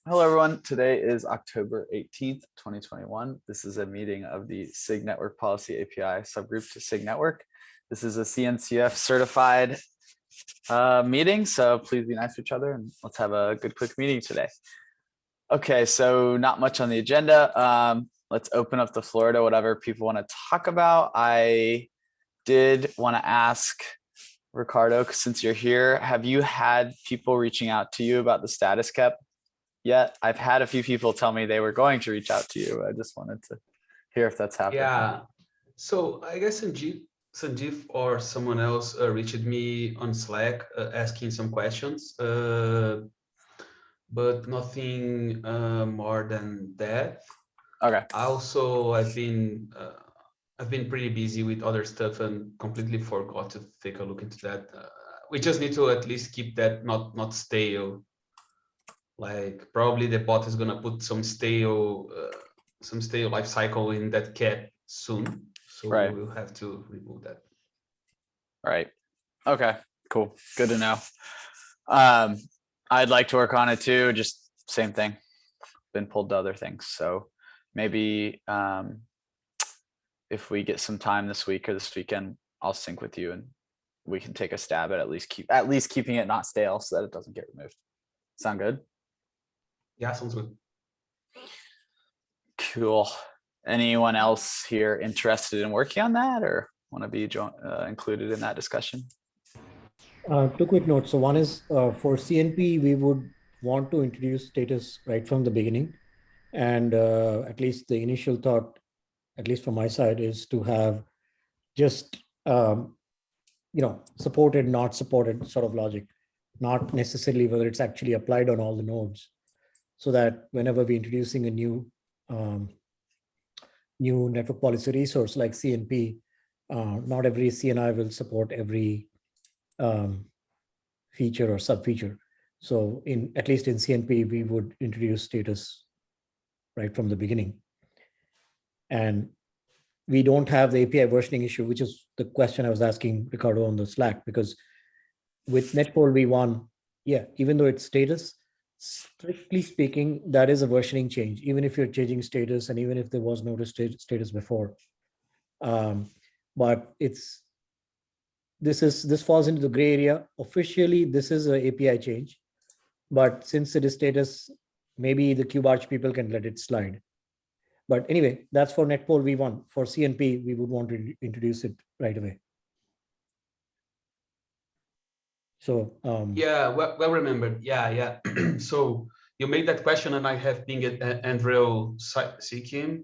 Hello, everyone. Today is October 18th, 2021. This is a meeting of the SIG Network Policy API subgroup to SIG Network. This is a CNCF certified meeting, so please be nice to each other and let's have a good quick meeting today. Okay, so not much on the agenda. Let's open up the floor to whatever people want to talk about. I did want to ask Ricardo, since you're here, have you had people reaching out to you about the status cap yet? I've had a few people tell me they were going to reach out to you. I just wanted to hear if that's happened. Yeah. So I guess Sanjeev or someone else reached me on Slack asking some questions, but nothing more than that. Okay. Also, I've been pretty busy with other stuff and completely forgot to take a look into that. We just need to at least keep that not stale. Like probably the bot is gonna put some stale life cycle in that cap soon, so Right. we'll have to remove that. Right. Okay. Cool. Good to know. Um, I'd like to work on it too. Just same thing. Been pulled to other things. So maybe if we get some time this week or this weekend, I'll sync with you and we can take a stab at least keeping it not stale so that it doesn't get removed. Sound good? Yeah, sounds good. Cool. Anyone else here interested in working on that or want to be included in that discussion? Two quick notes. So one is for CNP, we would want to introduce status right from the beginning. And at least the initial thought, at least from my side, is to have just, supported, not supported sort of logic, not necessarily whether it's actually applied on all the nodes, so that whenever we're introducing a new network policy resource like CNP, not every CNI will support every feature or sub-feature. So at least in CNP, we would introduce status right from the beginning. And we don't have the API versioning issue, which is the question I was asking Ricardo on the Slack, because with Netpol v1, yeah, even though it's status, strictly speaking, that is a versioning change, even if you're changing status and even if there was no status before. But this falls into the gray area. Officially, this is an API change, but since it is status, maybe the kubearch people can let it slide. But anyway, that's for Netpol v1. For CNP, we would want to introduce it right away. So yeah, well remembered. Yeah. So you made that question, and I have pinged Andrew Sikim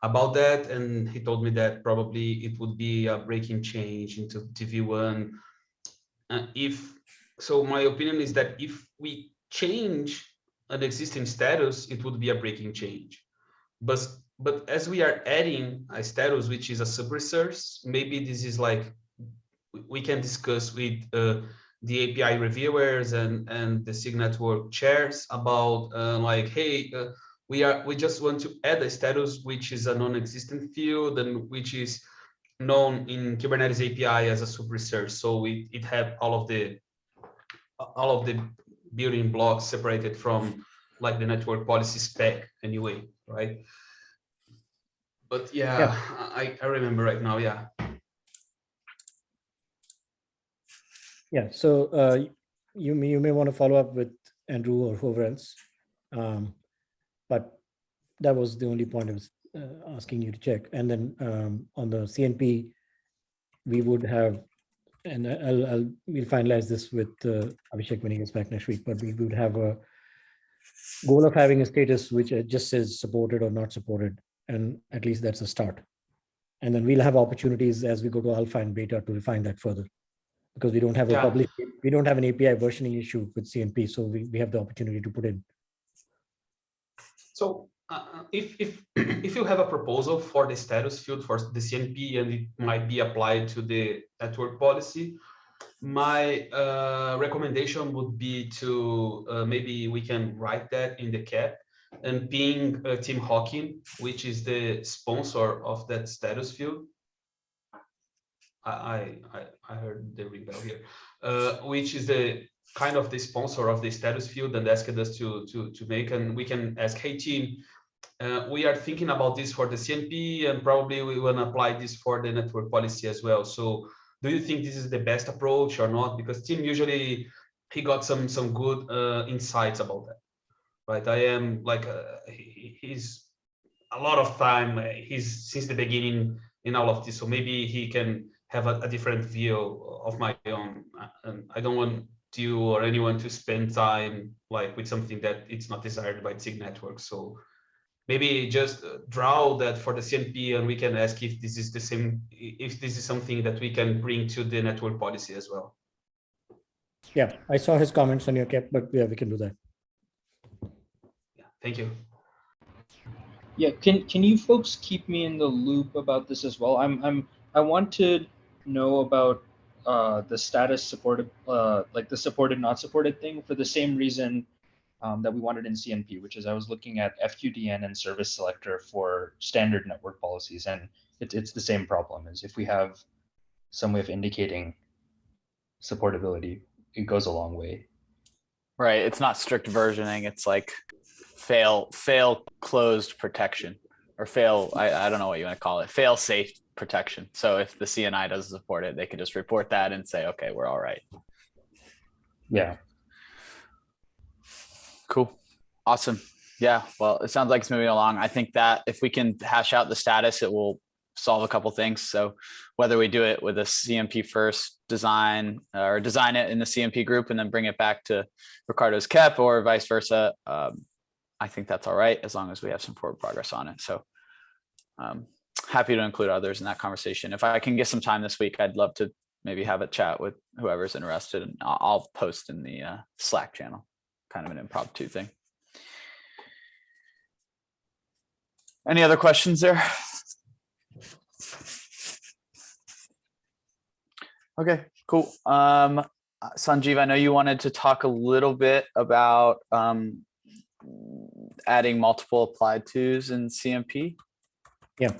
about that, and he told me that probably it would be a breaking change into TV1. If so, my opinion is that if we change an existing status, it would be a breaking change. But as we are adding a status which is a sub-resource, maybe this is like we can discuss with the API reviewers and the SIG network chairs about like, hey, we just want to add a status which is a non-existent field and which is known in Kubernetes API as a sub-resource. So it had all of the building blocks separated from like the network policy spec anyway, right? But yeah. I remember right now. Yeah. Yeah. So you may want to follow up with Andrew or whoever else. But that was the only point I was asking you to check. And then on the CNP, we would have, and we'll finalize this with Abhishek when he gets back next week. But we would have a goal of having a status which just says supported or not supported, and at least that's a start. And then we'll have opportunities as we go to alpha and beta to refine that further, because we don't have we don't have an API versioning issue with CNP, so we have the opportunity to put in. So if if you have a proposal for the status field for the CNP and it might be applied to the network policy, my recommendation would be to maybe we can write that in the cap and ping Tim Hawking, which is the sponsor of that status field. I heard the ring bell here, which is the kind of the sponsor of the status field and asked us to make, and we can ask, hey team, we are thinking about this for the CNP, and probably we want to apply this for the network policy as well. So do you think this is the best approach or not? Because Tim usually he got some good insights about that, right? I am like he's a lot of time. He's since the beginning in all of this, so maybe he can have a different view of my own. And I don't want you or anyone to spend time like with something that it's not desired by SIG network. So maybe just draw that for the CNP, and we can ask if this is the same, if this is something that we can bring to the network policy as well. Yeah, I saw his comments on your cap, but yeah, we can do that. Yeah, thank you. Yeah, can you folks keep me in the loop about this as well? I want to know about the status supported, like the supported not supported thing, for the same reason that we wanted in CNP, which is I was looking at FQDN and service selector for standard network policies, and it's the same problem. Is if we have some way of indicating supportability, it goes a long way. Right. It's not strict versioning. It's like fail closed protection, or fail. I don't know what you want to call it. Fail safe protection. So if the CNI doesn't support it, they could just report that and say, okay, we're all right. Yeah. Cool. Awesome. Yeah. Well, it sounds like it's moving along. I think that if we can hash out the status, it will solve a couple things. So whether we do it with a CMP first design, or design it in the CMP group and then bring it back to Ricardo's KEP, or vice versa, I think that's all right, as long as we have some forward progress on it. So happy to include others in that conversation. If I can get some time this week, I'd love to maybe have a chat with whoever's interested, and I'll post in the Slack channel, kind of an impromptu thing. Any other questions there? Okay, cool. Sanjeev, I know you wanted to talk a little bit about adding multiple applied tos in CMP. Yeah.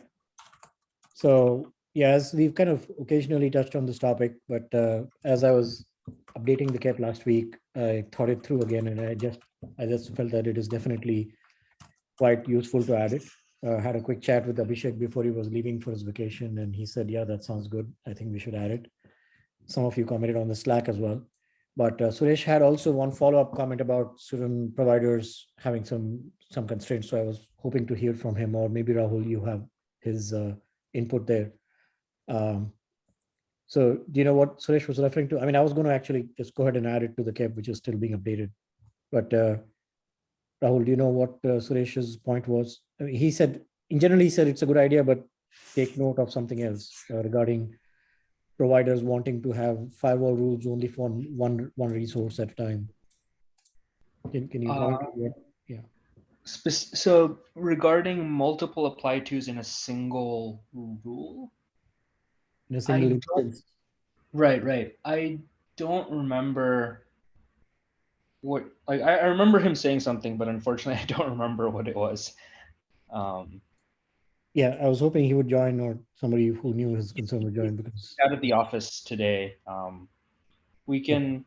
So yeah, as we've kind of occasionally touched on this topic, but as I was updating the KEP last week, I thought it through again, and I just felt that it is definitely quite useful to add it. Had a quick chat with Abhishek before he was leaving for his vacation, and he said, yeah, that sounds good. I think we should add it. Some of you commented on the Slack as well. But Suresh had also one follow-up comment about certain providers having some constraints. So I was hoping to hear from him, or maybe Rahul, you have his input there. So do you know what Suresh was referring to? I mean, I was going to actually just go ahead and add it to the KEP, which is still being updated. But Rahul, do you know what Suresh's point was? I mean, he said, in general, he said it's a good idea, but take note of something else regarding providers wanting to have firewall rules only for one resource at a time. Can you comment on that? Yeah. So regarding multiple apply tos in a single rule, In a single instance. Right. I don't remember what, like, I remember him saying something, but unfortunately I don't remember what it was. Yeah, I was hoping he would join, or somebody who knew his concern would join, because out of the office today. We can,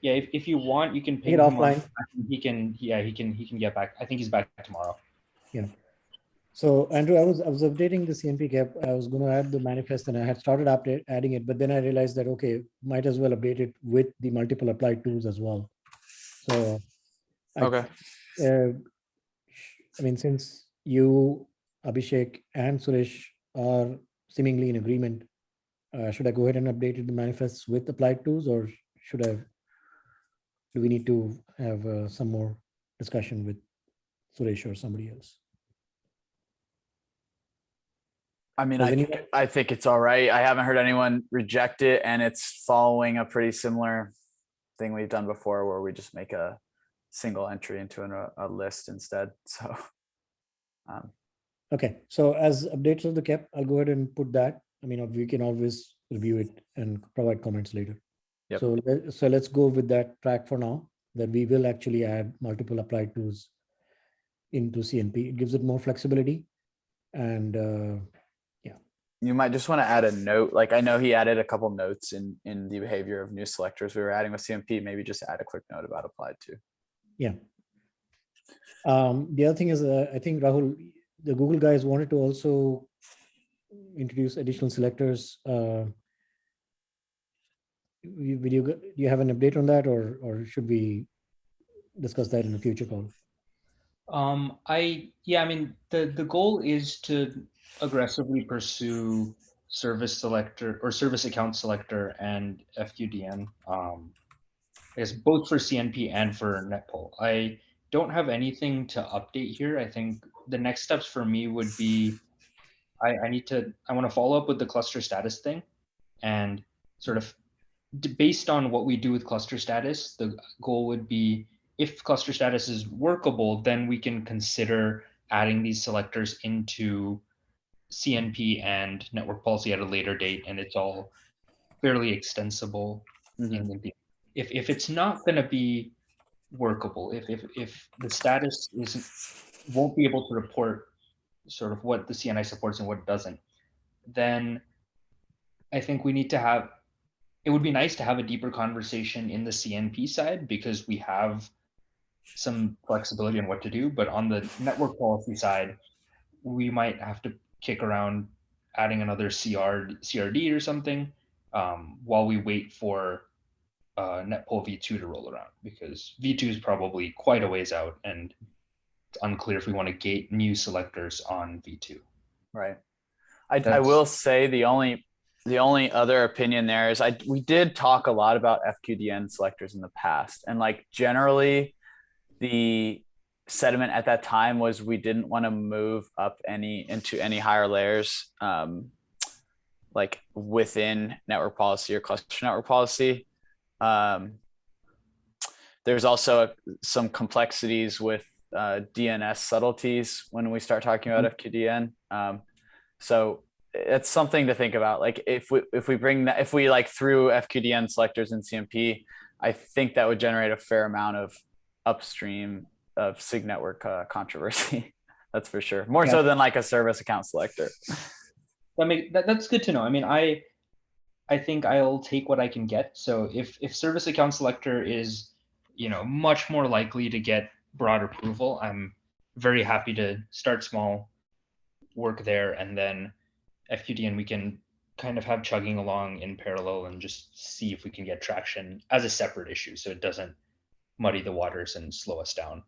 yeah, if you want, you can ping him offline. He can get back. I think he's back tomorrow. Yeah. So Andrew, I was updating the CNP KEP. I was going to add the manifest, and I had started adding it, but then I realized that, okay, might as well update it with the multiple applied tools as well. So Okay. I mean, since you, Abhishek, and Suresh are seemingly in agreement, should I go ahead and update the manifests with applied tools, or do we need to have some more discussion with Suresh or somebody else? I mean, I think it's all right. I haven't heard anyone reject it, and it's following a pretty similar thing we've done before, where we just make a single entry into a list instead. So okay, so as updates of the KEP, I'll go ahead and put that. I mean, we can always review it and provide comments later. Yep. So let's go with that track for now, that we will actually add multiple applied tools into CNP. It gives it more flexibility, and yeah. you might just want to add a note. Like I know he added a couple notes in the behavior of new selectors we were adding with CMP. Maybe just add a quick note about applied to. Yeah. The other thing is, I think Rahul, the Google guys wanted to also introduce additional selectors. Do you have an update on that, or should we discuss that in a future call? I mean, the goal is to aggressively pursue service selector or service account selector and FQDN. Is both for CNP and for netpoll. I don't have anything to update here. I think the next steps for me would be I want to follow up with the cluster status thing, and sort of based on what we do with cluster status, the goal would be if cluster status is workable, then we can consider adding these selectors into CNP and network policy at a later date, and it's all fairly extensible. If it's not going to be workable, if the status won't be able to report sort of what the CNI supports and what doesn't, then I think we need to have, it would be nice to have a deeper conversation in the CNP side because we have some flexibility on what to do, but on the network policy side, we might have to kick around adding another CRD or something while we wait for netpoll v2 to roll around, because v2 is probably quite a ways out and it's unclear if we want to gate new selectors on v2. Right. I will say the only other opinion there is we did talk a lot about FQDN selectors in the past, and like generally the sentiment at that time was we didn't want to move up into any higher layers like within network policy or cluster network policy. There's also some complexities with DNS subtleties when we start talking about FQDN. So it's something to think about. Like if we like threw FQDN selectors in CMP, I think that would generate a fair amount of upstream of SIG network controversy. That's for sure. More so than like a service account selector. That's good to know. I mean, I think I'll take what I can get. So if service account selector is, much more likely to get broad approval, I'm very happy to start small, work there, and then FQDN we can kind of have chugging along in parallel and just see if we can get traction as a separate issue so it doesn't muddy the waters and slow us down.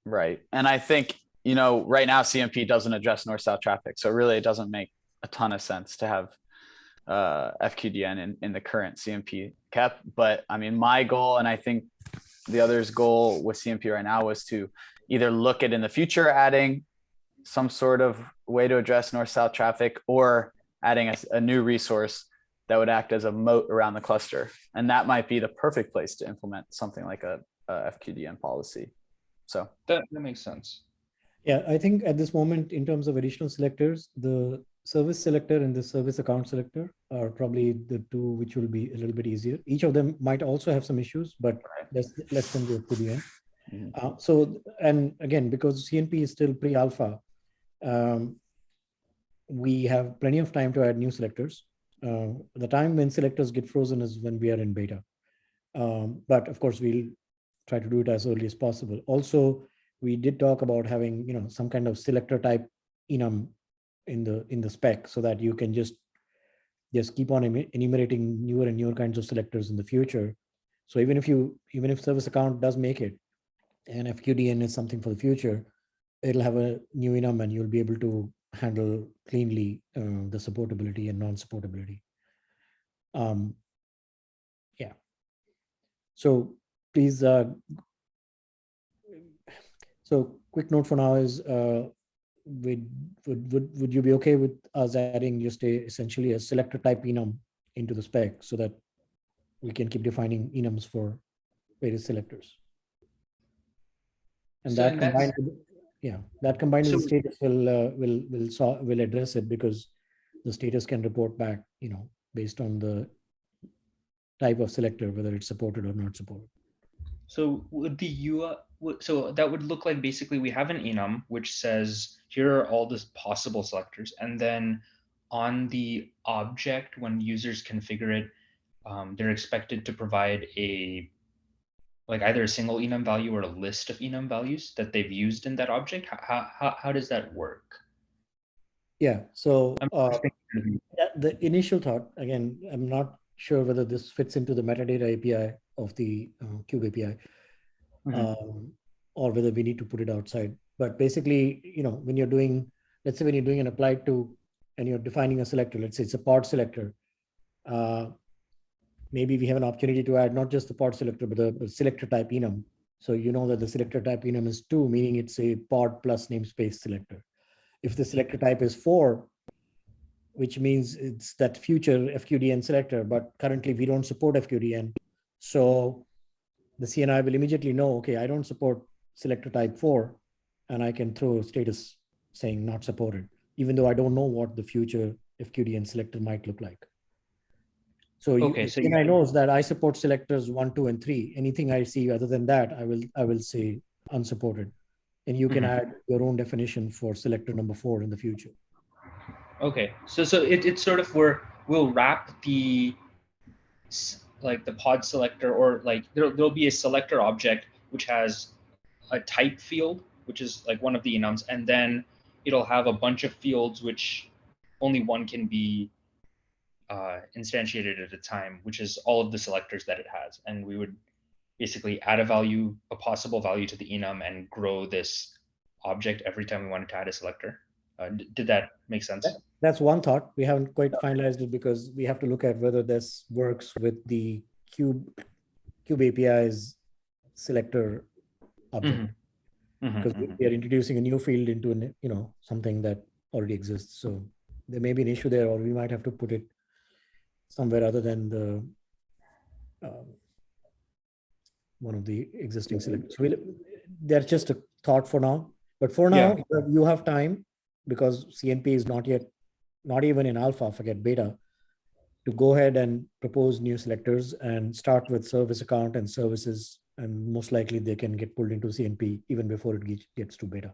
Right. And I think, right now CMP doesn't address north-south traffic. So really it doesn't make a ton of sense to have FQDN in the current CMP cap. But I mean, my goal, and I think the other's goal with CMP right now, was to either look at in the future adding some sort of way to address north-south traffic, or adding a new resource that would act as a moat around the cluster. And that might be the perfect place to implement something like a FQDN policy. So that makes sense. Yeah, I think at this moment, in terms of additional selectors, the service selector and the service account selector are probably the two which will be a little bit easier. Each of them might also have some issues, but less than the FQDN. So, and again, because CNP is still pre-alpha, we have plenty of time to add new selectors. The time when selectors get frozen is when we are in beta. But of course, we'll try to do it as early as possible. Also, we did talk about having some kind of selector type enum in the spec, so that you can just keep on enumerating newer and newer kinds of selectors in the future. So even if service account does make it, and FQDN is something for the future, it'll have a new enum and you'll be able to handle cleanly the supportability and non-supportability. Yeah. So please, so quick note for now is, would you be okay with us adding just essentially a selector type enum into the spec so that we can keep defining enums for various selectors? And so that combined with, that combined with the status will address it, because the status can report back, based on the type of selector, whether it's supported or not supported. So would so that would look like basically we have an enum which says here are all the possible selectors, and then on the object, when users configure it, they're expected to provide like either a single enum value or a list of enum values that they've used in that object. How does that work? Yeah. So I'm the initial thought, again, I'm not sure whether this fits into the metadata API of the Cube API, or whether we need to put it outside. But basically, when you're doing, let's say when you're doing an applied to and you're defining a selector, let's say it's a pod selector, maybe we have an opportunity to add not just the pod selector, but the selector type enum. So you know that the selector type enum is 2, meaning it's a pod plus namespace selector. If the selector type is 4, which means it's that future FQDN selector, but currently we don't support FQDN. So the CNI will immediately know, okay, I don't support selector type 4, and I can throw a status saying not supported, even though I don't know what the future FQDN selector might look like. So Okay, so CNI knows that I support selectors 1, 2, and 3. Anything I see other than that, I will say unsupported. And you can add your own definition for selector number 4 in the future. Okay, so it's sort of where we'll wrap the pod selector, or like there'll be a selector object which has a type field, which is like one of the enums, and then it'll have a bunch of fields which only one can be instantiated at a time, which is all of the selectors that it has. And we would basically add a possible value to the enum and grow this object every time we wanted to add a selector. Did that make sense? That's one thought. We haven't quite finalized it because we have to look at whether this works with the Cube API's selector object. Because we are introducing a new field into something that already exists. So there may be an issue there, or we might have to put it somewhere other than the one of the existing selectors. So that's just a thought for now. But for now, you have time, because CNP is not even in alpha, forget beta, to go ahead and propose new selectors and start with service account and services, and most likely they can get pulled into CNP even before it gets to beta.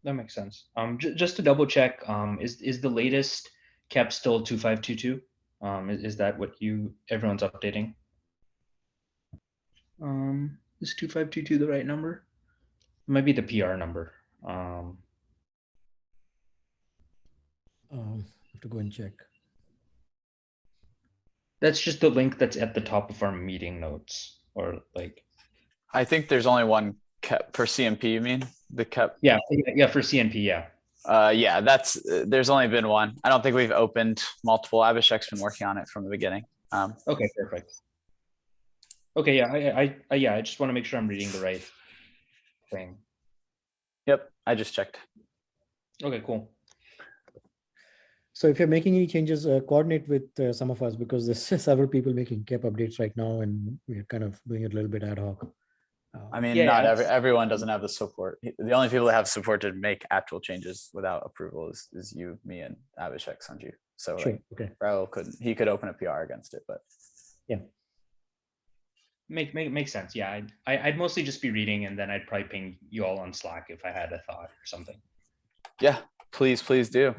That makes sense. Just to double check, is the latest KEP still 2522? Is that what everyone's updating? Is 2522 the right number? It might be the PR number. I have to go and check. That's just the link that's at the top of our meeting notes, or like. I think there's only one KEP for CMP, you mean? The KEP? Yeah, for CNP, yeah. Yeah, there's only been one. I don't think we've opened multiple. Abhishek's been working on it from the beginning. Okay, perfect. Okay, yeah, I just want to make sure I'm reading the right thing. Yep, I just checked. Okay, cool. So if you're making any changes, coordinate with some of us, because there's several people making KEP updates right now, and we're kind of doing it a little bit ad hoc. I mean, Yeah, everyone doesn't have the support. The only people that have support to make actual changes without approval is you, me, and Abhishek Sanju. So Sure. like, Okay. Raul he could open a PR against it, but yeah. Makes sense. Yeah, I'd mostly just be reading, and then I'd probably ping you all on Slack if I had a thought or something. Yeah, please do.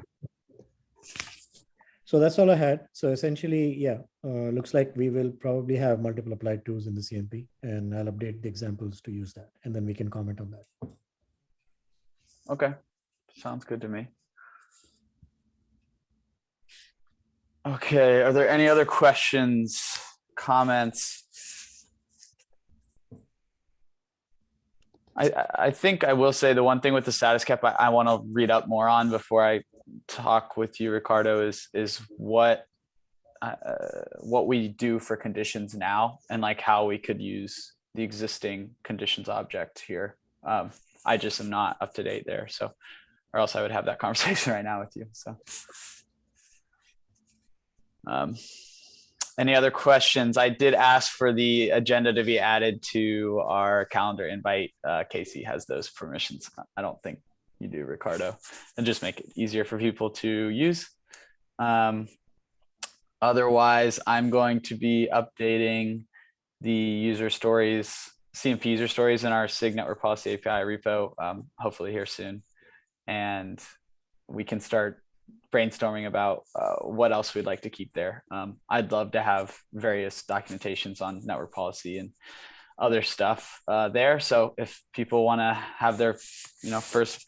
So that's all I had. So essentially, yeah, looks like we will probably have multiple applied tools in the CNP, and I'll update the examples to use that, and then we can comment on that. Okay, sounds good to me. Okay, are there any other questions, comments? I think I will say the one thing with the status KEP I want to read up more on before I talk with you, Ricardo, is what we do for conditions now, and like how we could use the existing conditions object here. I just am not up to date there, so, or else I would have that conversation right now with you. So, any other questions? I did ask for the agenda to be added to our calendar invite. Casey has those permissions. I don't think you do, Ricardo, and just make it easier for people to use. Otherwise, I'm going to be updating the user stories, CMP user stories in our SIG network policy API repo, hopefully here soon. And we can start brainstorming about what else we'd like to keep there. I'd love to have various documentations on network policy and other stuff there. So if people want to have their, first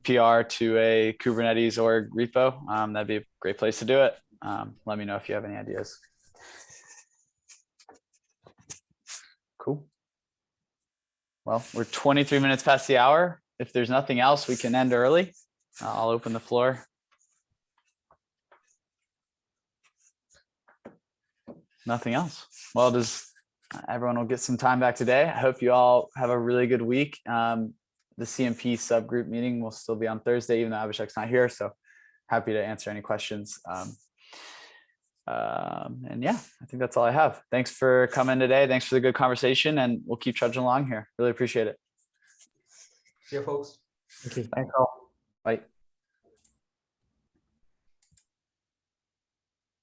PR to a Kubernetes or repo, that'd be a great place to do it. Let me know if you have any ideas. Cool. Well, we're 23 minutes past the hour. If there's nothing else, we can end early. I'll open the floor. Nothing else. Well, everyone will get some time back today. I hope you all have a really good week. The CMP subgroup meeting will still be on Thursday, even though Abhishek's not here. So happy to answer any questions. And yeah, I think that's all I have. Thanks for coming today. Thanks for the good conversation, and we'll keep trudging along here. Really appreciate it. See you, folks. Thank you. Thanks all. Bye.